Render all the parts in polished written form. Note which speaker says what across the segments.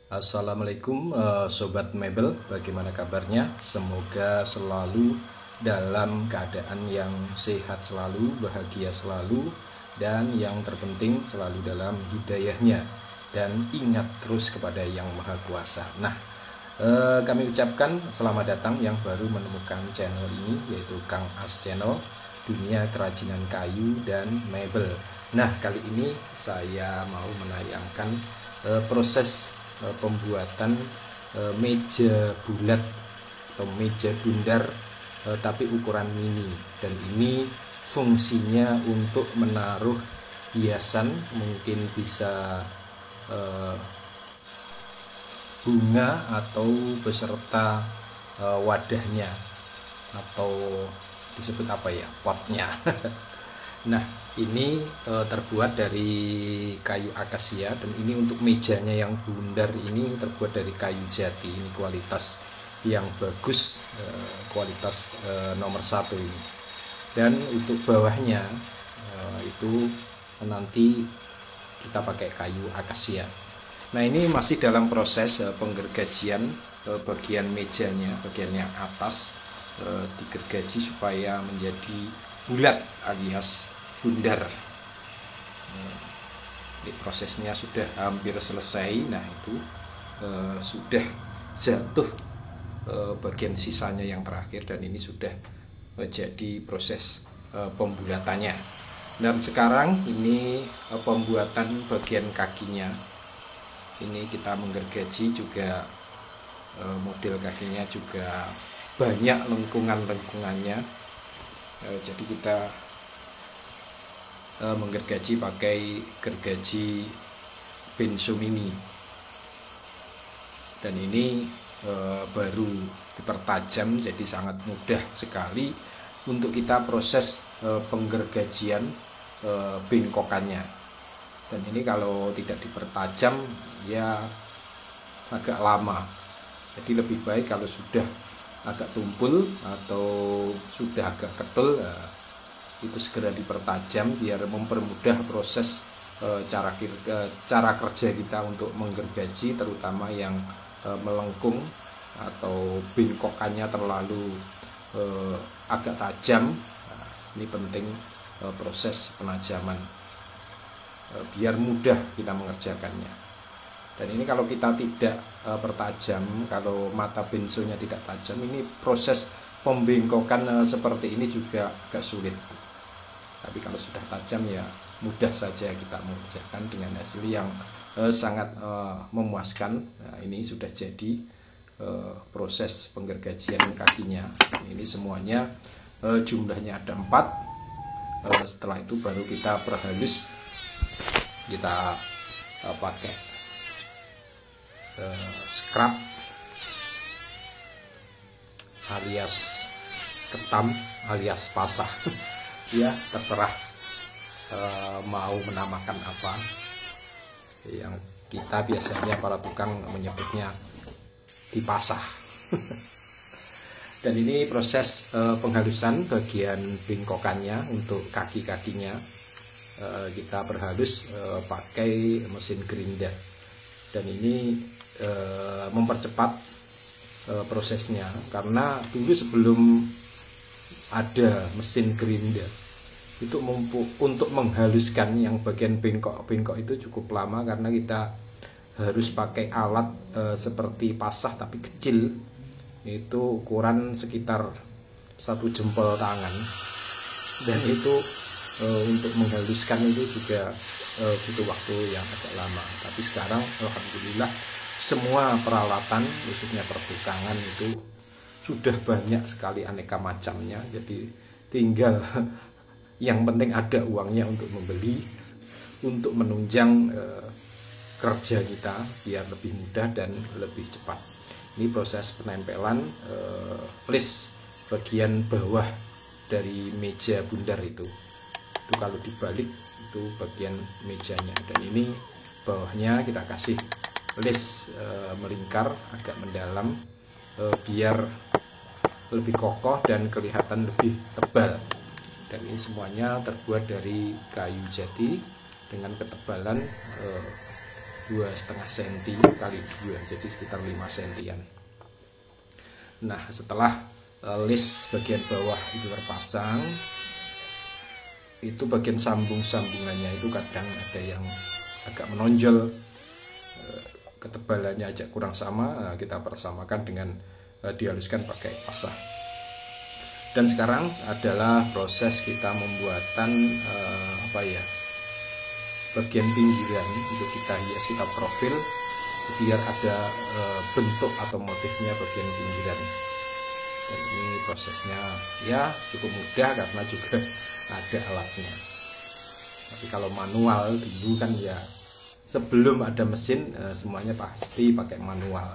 Speaker 1: Assalamualaikum Sobat Mebel, bagaimana kabarnya? Semoga selalu dalam keadaan yang sehat selalu, bahagia selalu, dan yang terpenting selalu dalam hidayahnya. Dan ingat terus kepada Yang Maha Kuasa. Nah, kami ucapkan selamat datang yang baru menemukan channel ini, yaitu Kang As Channel, dunia kerajinan kayu dan mebel. Nah, kali ini saya mau menayangkan proses pembuatan meja bulat atau meja bundar, tapi ukuran mini, dan ini fungsinya untuk menaruh hiasan, mungkin bisa bunga atau beserta wadahnya, atau disebut apa ya, potnya. Nah, ini terbuat dari kayu akasia, dan ini untuk mejanya yang bundar ini terbuat dari kayu jati. Ini kualitas yang bagus, kualitas nomor 1 ini. Dan untuk bawahnya itu nanti kita pakai kayu akasia. Nah, ini masih dalam proses penggergajian bagian mejanya, bagian yang atas digergaji supaya menjadi bulat alias bundar. Ini prosesnya sudah hampir selesai. Nah, itu sudah jatuh bagian sisanya yang terakhir, dan ini sudah menjadi proses pembulatannya. Dan sekarang ini pembuatan bagian kakinya. Ini kita menggergaji juga, model kakinya juga banyak lengkungan-lengkungannya. Jadi kita menggergaji pakai gergaji benso mini, dan ini baru dipertajam, jadi sangat mudah sekali untuk kita proses penggergajian bengkokannya. Dan ini kalau tidak dipertajam ya agak lama, jadi lebih baik kalau sudah agak tumpul atau sudah agak ketul, itu segera dipertajam biar mempermudah proses cara kerja kita untuk menggergaji, terutama yang melengkung atau bengkokannya terlalu agak tajam. Nah, ini penting proses penajaman biar mudah kita mengerjakannya. Dan ini kalau kita tidak pertajam, kalau mata bensonya tidak tajam, ini proses pembengkokan seperti ini juga agak sulit. Tapi kalau sudah tajam ya mudah saja kita mengerjakan dengan hasil yang sangat memuaskan. Nah, ini sudah jadi proses penggergajian kakinya. Ini semuanya jumlahnya ada 4. Setelah itu baru kita perhalus, kita pakai scrap alias ketam alias pasah. Ya, terserah mau menamakan apa. Yang kita biasanya para tukang menyebutnya dipasah. Dan ini proses penghalusan bagian bengkokannya. Untuk kaki-kakinya kita berhalus pakai mesin grinder, dan ini mempercepat prosesnya, karena dulu sebelum ada mesin grinder itu untuk menghaluskan yang bagian bengkok itu cukup lama, karena kita harus pakai alat seperti pasah tapi kecil, itu ukuran sekitar 1 jempol tangan, dan itu untuk menghaluskan itu juga butuh waktu yang agak lama. Tapi sekarang alhamdulillah semua peralatan, khususnya pertukangan, itu sudah banyak sekali aneka macamnya. Jadi tinggal yang penting ada uangnya untuk membeli, untuk menunjang kerja kita biar lebih mudah dan lebih cepat. Ini proses penempelan flis bagian bawah dari meja bundar itu kalau dibalik itu bagian mejanya, dan ini bawahnya kita kasih list melingkar agak mendalam biar lebih kokoh dan kelihatan lebih tebal. Dan ini semuanya terbuat dari kayu jati dengan ketebalan 2,5 cm kali 2, jadi sekitar 5 cm. Nah, setelah list bagian bawah itu terpasang, itu bagian sambungannya itu kadang ada yang agak menonjol, ketebalannya agak kurang sama, kita persamakan dengan dihaluskan pakai pasah. Dan sekarang adalah proses kita membuatan bagian pinggiran untuk kita hias, kita profil biar ada bentuk atau motifnya bagian pinggiran. Dan ini prosesnya ya cukup mudah karena juga ada alatnya. Tapi kalau manual dulu kan ya sebelum ada mesin semuanya pasti pakai manual,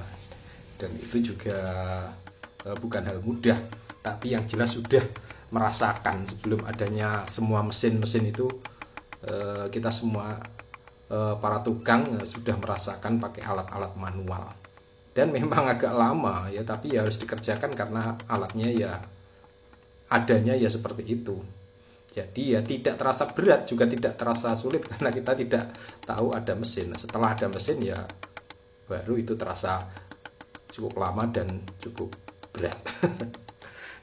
Speaker 1: dan itu juga bukan hal mudah. Tapi yang jelas sudah merasakan sebelum adanya semua mesin-mesin itu, kita semua para tukang sudah merasakan pakai alat-alat manual. Dan memang agak lama ya, tapi ya harus dikerjakan karena alatnya ya adanya ya seperti itu. Jadi ya tidak terasa berat, juga tidak terasa sulit karena kita tidak tahu ada mesin. Nah, setelah ada mesin ya baru itu terasa cukup lama dan cukup berat.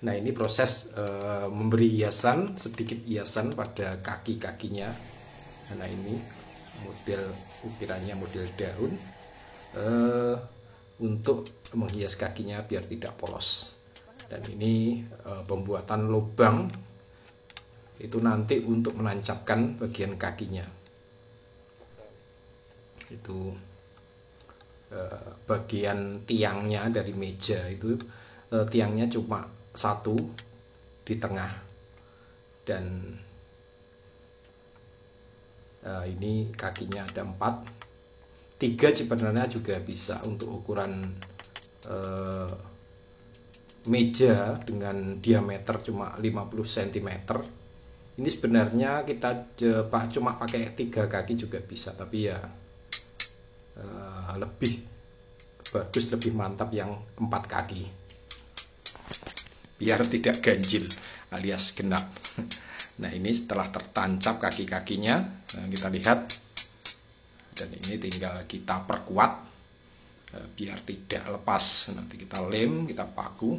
Speaker 1: Nah, ini proses memberi hiasan, sedikit hiasan pada kaki-kakinya. Nah, ini model ukirannya model daun untuk menghias kakinya biar tidak polos. Dan ini pembuatan lubang itu nanti untuk menancapkan bagian kakinya. Itu bagian tiangnya dari meja itu, tiangnya cuma satu di tengah, dan ini kakinya ada 4, 3 sebenarnya juga bisa untuk ukuran meja dengan diameter cuma 50 cm. Ini sebenarnya kita cuma pakai 3 kaki juga bisa, tapi ya lebih bagus, lebih mantap yang 4 kaki biar tidak ganjil alias genap. Nah, ini setelah tertancap kaki-kakinya, kita lihat, dan ini tinggal kita perkuat biar tidak lepas. Nanti kita lem, kita paku,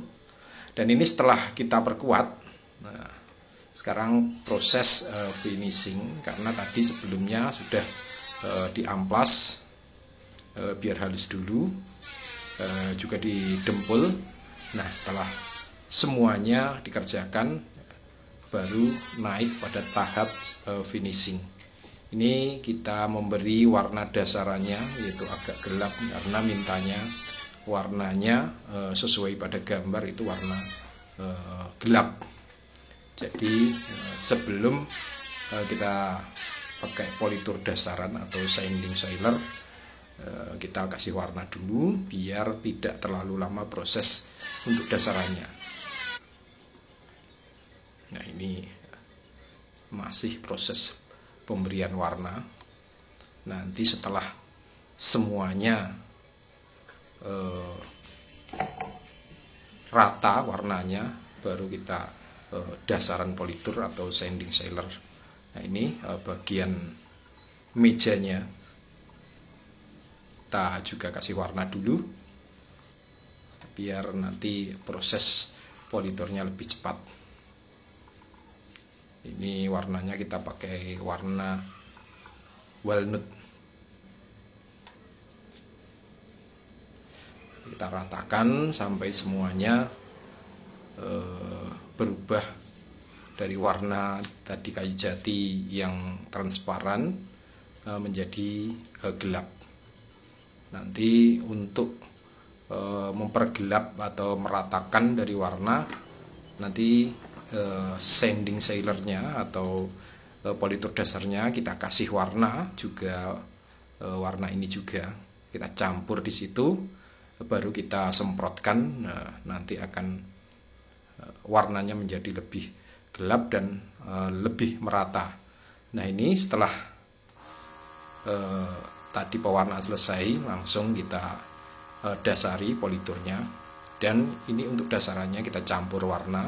Speaker 1: dan ini setelah kita perkuat. Nah, sekarang proses finishing, karena tadi sebelumnya sudah diamplas biar halus dulu, juga didempul. Nah, setelah semuanya dikerjakan baru naik pada tahap finishing. Ini kita memberi warna dasarannya yaitu agak gelap karena mintanya warnanya sesuai pada gambar itu warna gelap. Jadi sebelum kita pakai politur dasaran atau sanding sealer, kita kasih warna dulu biar tidak terlalu lama proses untuk dasarannya. Nah, ini masih proses pemberian warna. Nanti setelah semuanya rata warnanya, baru kita dasaran politur atau sanding sealer. Nah, ini bagian mejanya kita juga kasih warna dulu biar nanti proses politurnya lebih cepat. Ini warnanya kita pakai warna walnut. Kita ratakan sampai semuanya berubah dari warna tadi kayu jati yang transparan menjadi gelap. Nanti untuk mempergelap atau meratakan dari warna, nanti sanding sealernya atau politur dasarnya kita kasih warna juga, warna ini juga kita campur di situ, baru kita semprotkan. Nanti akan warnanya menjadi lebih gelap dan lebih merata. Nah, ini setelah tadi pewarna selesai, langsung kita dasari politurnya, dan ini untuk dasarannya kita campur warna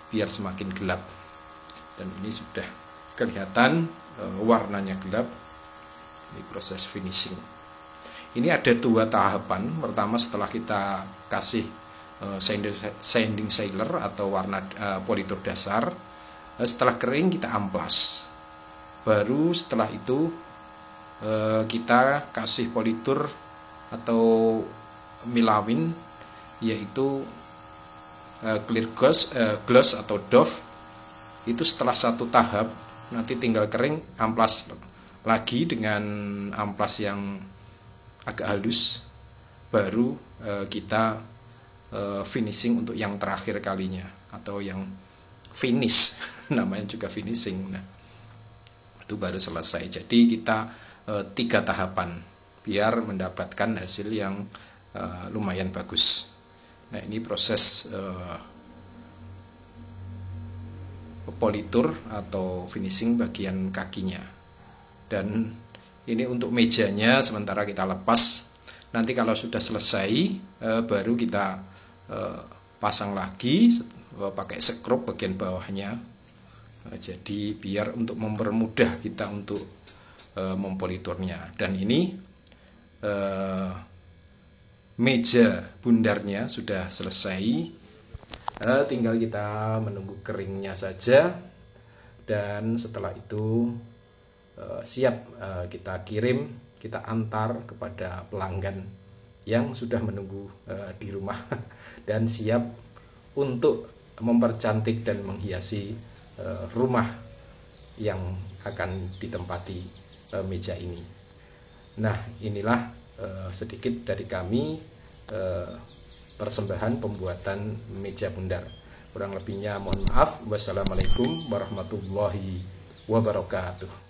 Speaker 1: biar semakin gelap. Dan ini sudah kelihatan warnanya gelap. Ini proses finishing. Ini ada dua tahapan. Pertama, setelah kita kasih sanding sealer atau warna politur dasar, setelah kering kita amplas. Baru setelah itu kita kasih politur atau milawin, yaitu clear gloss atau doff. Itu setelah satu tahap, nanti tinggal kering, amplas lagi dengan amplas yang agak halus, baru kita finishing untuk yang terakhir kalinya, atau yang finish namanya juga finishing. Nah, itu baru selesai. Jadi kita 3 tahapan biar mendapatkan hasil yang lumayan bagus. Nah, ini proses politur atau finishing bagian kakinya. Dan ini untuk mejanya sementara kita lepas. Nanti kalau sudah selesai baru kita pasang lagi pakai sekrup bagian bawahnya. Jadi biar untuk mempermudah kita untuk mempoliturnya. Dan ini meja bundarnya sudah selesai. Tinggal kita menunggu keringnya saja. Dan setelah itu siap kita kirim, kita antar kepada pelanggan yang sudah menunggu di rumah dan siap untuk mempercantik dan menghiasi rumah yang akan ditempati meja ini. Nah, inilah sedikit dari kami persembahan pembuatan meja bundar. Kurang lebihnya mohon maaf. Wassalamualaikum warahmatullahi wabarakatuh.